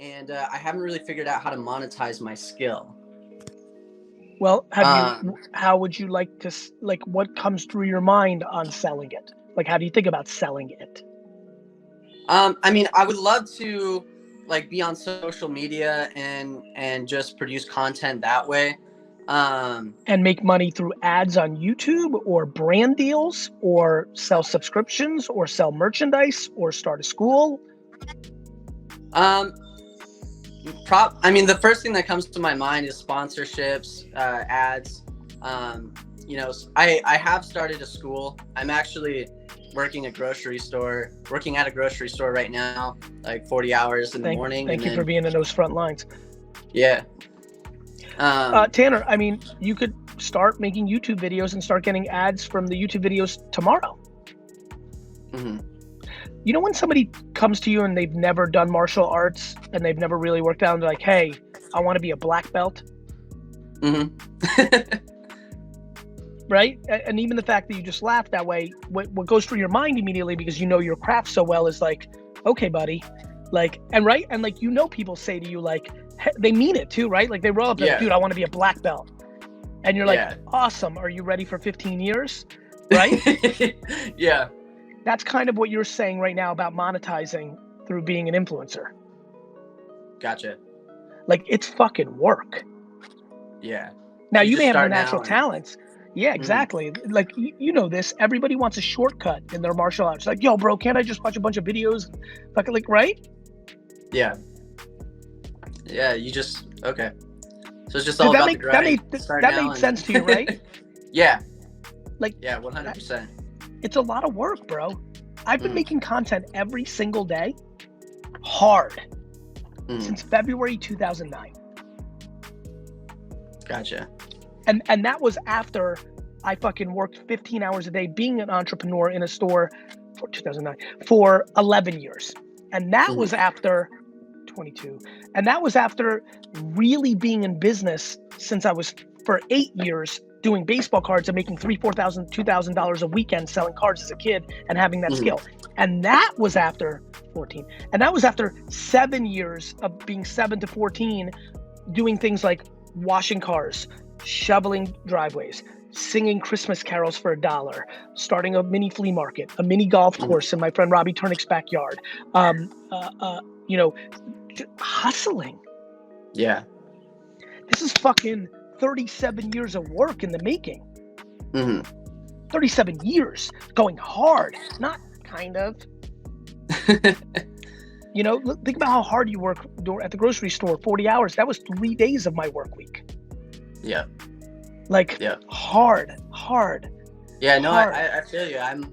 and I haven't really figured out how to monetize my skill. Well, Um, how would you like to, like, what comes through your mind on selling it? Like, how do you think about selling it? I mean, I would love to like be on social media and just produce content that way. And make money through ads on YouTube, or brand deals, or sell subscriptions, or sell merchandise, or start a school? um, I mean, the first thing that comes to my mind is sponsorships, ads. I have started a school. I'm actually working at a grocery store right now, like 40 hours in the morning. Thank you for being in those front lines. Yeah. Tanner, I mean, you could start making YouTube videos and start getting ads from the YouTube videos tomorrow. Mm-hmm. You know, when somebody comes to you and they've never done martial arts and they've never really worked out, and they're like, hey, I want to be a black belt. Mm-hmm. Right? And even the fact that you just laugh that way, what goes through your mind immediately, because you know your craft so well, is like, okay, buddy. Like, and right? And like, you know, people say to you, like, they mean it too, right? Like, they roll up and like, dude, I want to be a black belt. And you're like, awesome. Are you ready for 15 years? Right? Yeah. That's kind of what you're saying right now about monetizing through being an influencer. Gotcha. Like, it's fucking work. Yeah. Now, you may have the natural talents. Yeah, exactly. Mm-hmm. Like, you know this. Everybody wants a shortcut in their martial arts. Like, yo, bro, can't I just watch a bunch of videos? Fucking, like, right? Yeah. Yeah, okay. So it's just all about the grind. That made sense to you, right? Yeah. Like, yeah, 100%. It's a lot of work, bro. I've been making content every single day, hard, since February 2009. Gotcha. And that was after I fucking worked 15 hours a day being an entrepreneur in a store for 2009 for 11 years. And that was after 22. And that was after really being in business since I was for 8 years doing baseball cards and making $3,000, $4,000, $2,000 a weekend selling cards as a kid and having that skill. And that was after 14. And that was after 7 years of being 7 to 14, doing things like washing cars, shoveling driveways, singing Christmas carols for $1, starting a mini flea market, a mini golf course in my friend Robbie Turnick's backyard, you know, hustling. Yeah. This is fucking 37 years of work in the making. 37 years going hard, not kind of. You know, think about how hard you work at the grocery store, 40 hours. That was 3 days of my work week. Yeah. Like, hard. Yeah, no, I feel you. I'm,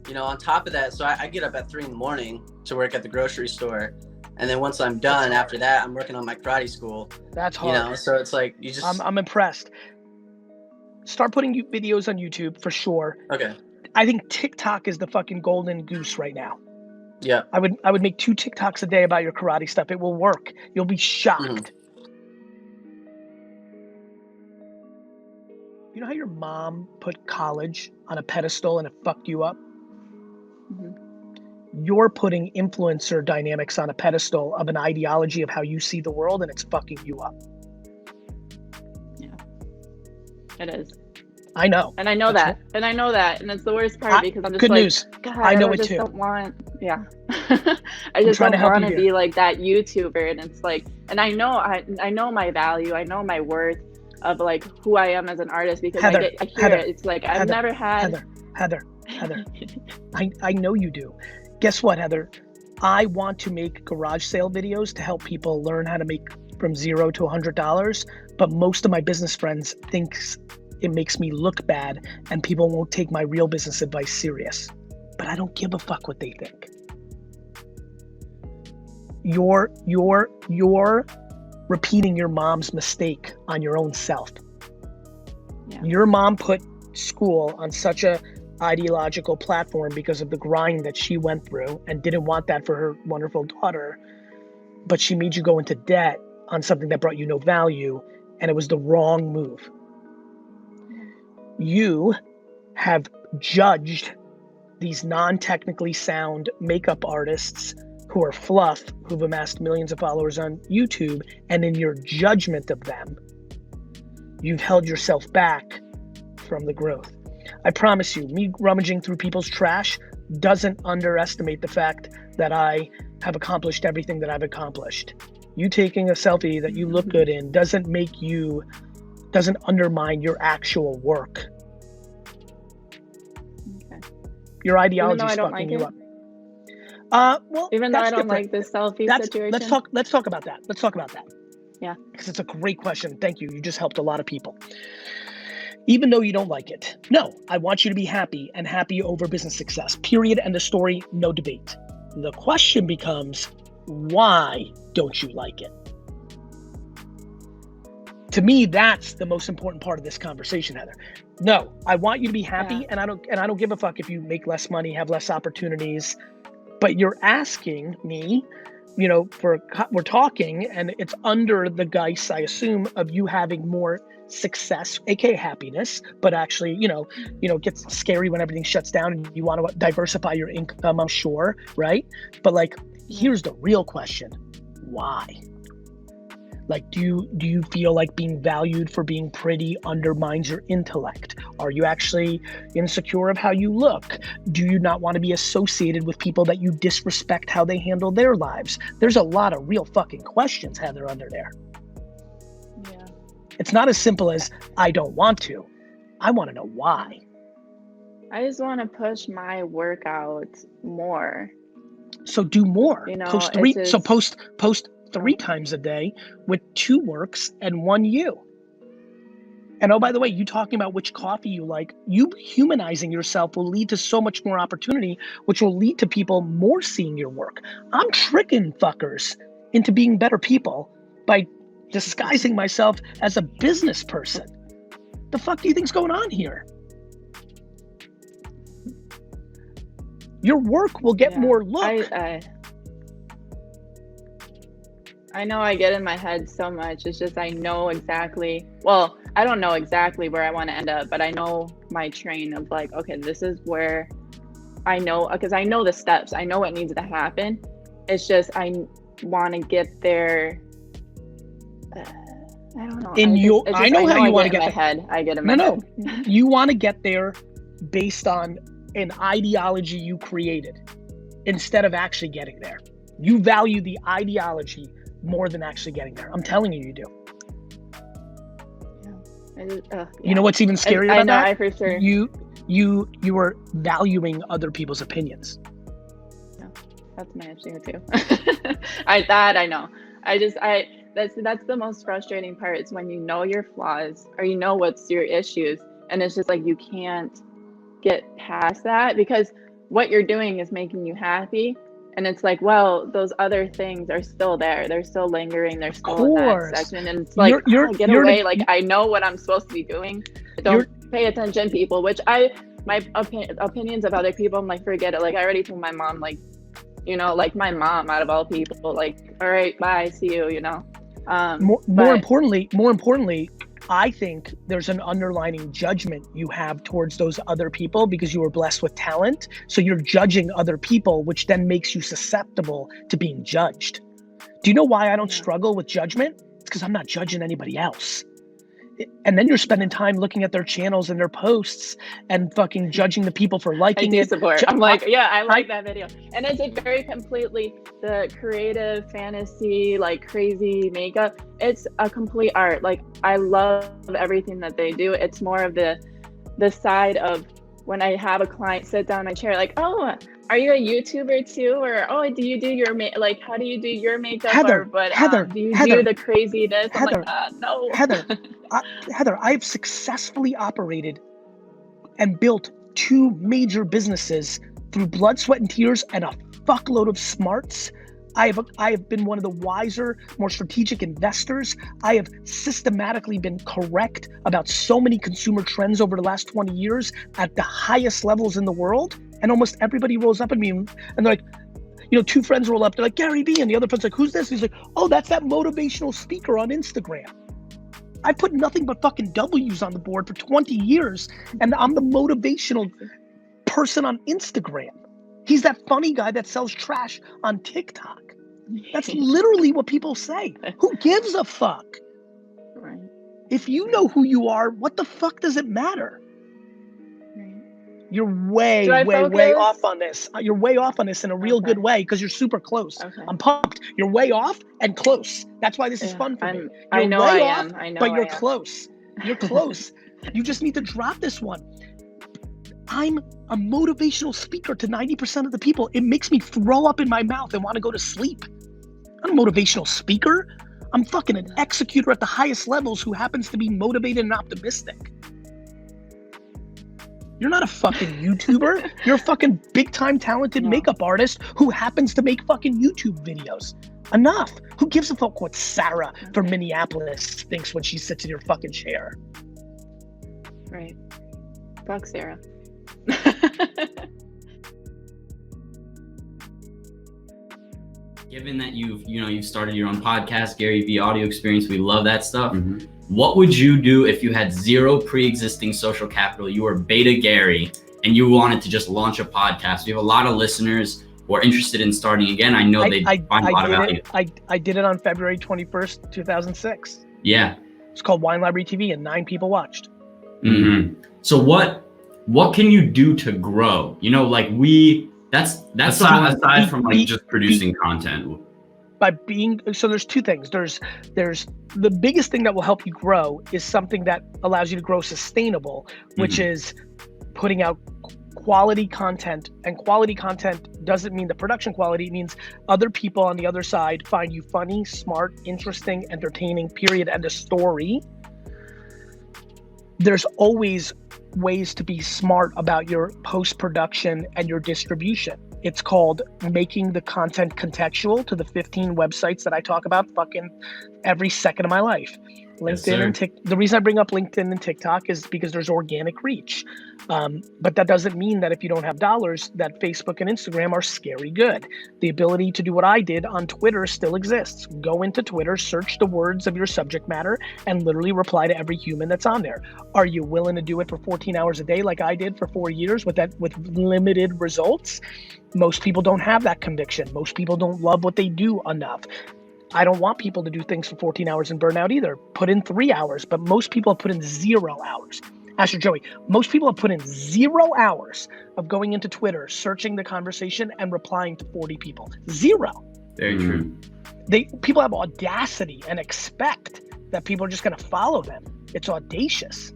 you know, on top of that, so I get up at 3 a.m. to work at the grocery store. And then once I'm done, after that, I'm working on my karate school. That's hard. You know, so it's like, you just... I'm impressed. Start putting videos on YouTube for sure. Okay. I think TikTok is the fucking golden goose right now. Yeah. I would make 2 TikToks a day about your karate stuff. It will work. You'll be shocked. You know how your mom put college on a pedestal and it fucked you up? You're putting influencer dynamics on a pedestal of an ideology of how you see the world, and it's fucking you up. Yeah, it is. I know. And I know that. And I know that. And it's the worst part because I'm just good like, news. God, I know I it just too. don't want, I just don't want to be like that YouTuber. And it's like, and I know my value. I know my worth of like who I am as an artist, because I hear it. It's like, I've never had. Heather, I know you do. Guess what, Heather? I want to make garage sale videos to help people learn how to make from $0 to $100. But most of my business friends thinks it makes me look bad and people won't take my real business advice serious. But I don't give a fuck what they think. You're repeating your mom's mistake on your own self. Yeah. Your mom put school on such a ideological platform because of the grind that she went through and didn't want that for her wonderful daughter, but she made you go into debt on something that brought you no value, and it was the wrong move. You have judged these non-technically sound makeup artists who are fluff, who've amassed millions of followers on YouTube, and in your judgment of them, you've held yourself back from the growth. I promise you, me rummaging through people's trash doesn't underestimate the fact that I have accomplished everything that I've accomplished. You taking a selfie that you look good in doesn't undermine your actual work. Okay. Your ideology is fucking you up. Well, even though I don't like this selfie situation. Let's talk about that. Yeah. Because it's a great question. Thank you. You just helped a lot of people. Even though you don't like it. No, I want you to be happy and happy over business success. Period. End of story. No debate. The question becomes, why don't you like it? To me, that's the most important part of this conversation, Heather. No, I want you to be happy, and I don't give a fuck if you make less money, have less opportunities. But you're asking me, we're talking, and it's under the guise, I assume, of you having more success, aka happiness, but actually, gets scary when everything shuts down and you want to diversify your income, I'm sure, right? But here's the real question: why? Do you feel like being valued for being pretty undermines your intellect? Are you actually insecure of how you look? Do you not want to be associated with people that you disrespect how they handle their lives? There's a lot of real fucking questions, Heather, under there. Yeah. It's not as simple as, I don't want to. I want to know why. I just want to push my workout more. So do more. Post 3. Just... So post 3 times a day with 2 works and 1 you. And oh, by the way, you talking about which coffee you like, you humanizing yourself will lead to so much more opportunity, which will lead to people more seeing your work. I'm tricking fuckers into being better people by disguising myself as a business person. The fuck do you think's going on here? Your work will get more look. I know I get in my head so much. It's just I know exactly, well, I don't know exactly where I want to end up, but I know my train of okay, this is where I know, because I know the steps. I know what needs to happen. It's just I want to get there. I don't know. I know how you want to get there. I get in my head. No. You want to get there based on an ideology you created instead of actually getting there. You value the ideology more than actually getting there. I'm telling you, you do. You know what's even scarier about that? I for sure. You are valuing other people's opinions. Yeah, that's my issue too. I know. That's the most frustrating part. It's when you know your flaws or you know what's your issues, and it's just you can't get past that because what you're doing is making you happy. And it's well, those other things are still there. They're still lingering. They're still in that section. And it's get away. I know what I'm supposed to be doing. Don't pay attention, people, which my opinions of other people, I'm forget it. I already told my mom, my mom out of all people, all right, bye, see you, More importantly, I think there's an underlying judgment you have towards those other people because you were blessed with talent. So you're judging other people, which then makes you susceptible to being judged. Do you know why I don't struggle with judgment? It's because I'm not judging anybody else. And then you're spending time looking at their channels and their posts and fucking judging the people for liking it. Support. I'm I like that video. And it's very completely the creative fantasy, crazy makeup. It's a complete art. I love everything that they do. It's more of the side of when I have a client sit down in my chair, oh, are you a YouTuber too? Or, oh, do you do your, how do you do your makeup? Heather, do you do the craziness? Heather, no. Heather, I've successfully operated and built 2 major businesses through blood, sweat, and tears and a fuckload of smarts. I have been one of the wiser, more strategic investors. I have systematically been correct about so many consumer trends over the last 20 years at the highest levels in the world. And almost everybody rolls up at me and they're like, 2 friends roll up, they're like, Garyvee, and the other friend's like, who's this? He's like, oh, that's that motivational speaker on Instagram. I put nothing but fucking W's on the board for 20 years, and I'm the motivational person on Instagram. He's that funny guy that sells trash on TikTok. That's literally what people say. Who gives a fuck? Right. If you know who you are, what the fuck does it matter? Right. You're way off on this. You're way off on this in a real good way because you're super close. Okay. I'm pumped. You're way off and close. That's why this is fun for me. You're I know way I off, am. I know but you're I am. close. You're close. You just need to drop this one. I'm a motivational speaker to 90% of the people. It makes me throw up in my mouth and want to go to sleep. I'm a motivational speaker. I'm fucking an executor at the highest levels who happens to be motivated and optimistic. You're not a fucking YouTuber. You're a fucking big time talented makeup artist who happens to make fucking YouTube videos. Enough. Who gives a fuck what Sarah from Minneapolis thinks when she sits in your fucking chair? Right. Fuck Sarah. Given that you've started your own podcast, Garyvee Audio Experience, we love that stuff. What would you do if you had zero pre-existing social capital? You were Beta Gary and you wanted to just launch a podcast. We have a lot of listeners who are interested in starting again. I know they find a lot of value. I did it on February 21st, 2006. Yeah. It's called Wine Library TV and 9 people watched. So what can you do to grow? You know, like that's aside from like just producing content. By being, so there's 2 things. There's the biggest thing that will help you grow is something that allows you to grow sustainable, which is putting out quality content. And quality content doesn't mean the production quality. It means other people on the other side find you funny, smart, interesting, entertaining, period, and a story. There's always ways to be smart about your post-production and your distribution. It's called making the content contextual to the 15 websites that I talk about fucking every second of my life. LinkedIn and TikTok. The reason I bring up LinkedIn and TikTok is because there's organic reach. But that doesn't mean that if you don't have dollars, that Facebook and Instagram are scary good. The ability to do what I did on Twitter still exists. Go into Twitter, search the words of your subject matter, and literally reply to every human that's on there. Are you willing to do it for 14 hours a day like I did for 4 years with limited results? Most people don't have that conviction. Most people don't love what they do enough. I don't want people to do things for 14 hours and burn out either. Put in 3 hours, but most people have put in 0 hours. Ask Joey, most people have put in 0 hours of going into Twitter, searching the conversation and replying to 40 people. 0. Very true. People have audacity and expect that people are just gonna follow them. It's audacious.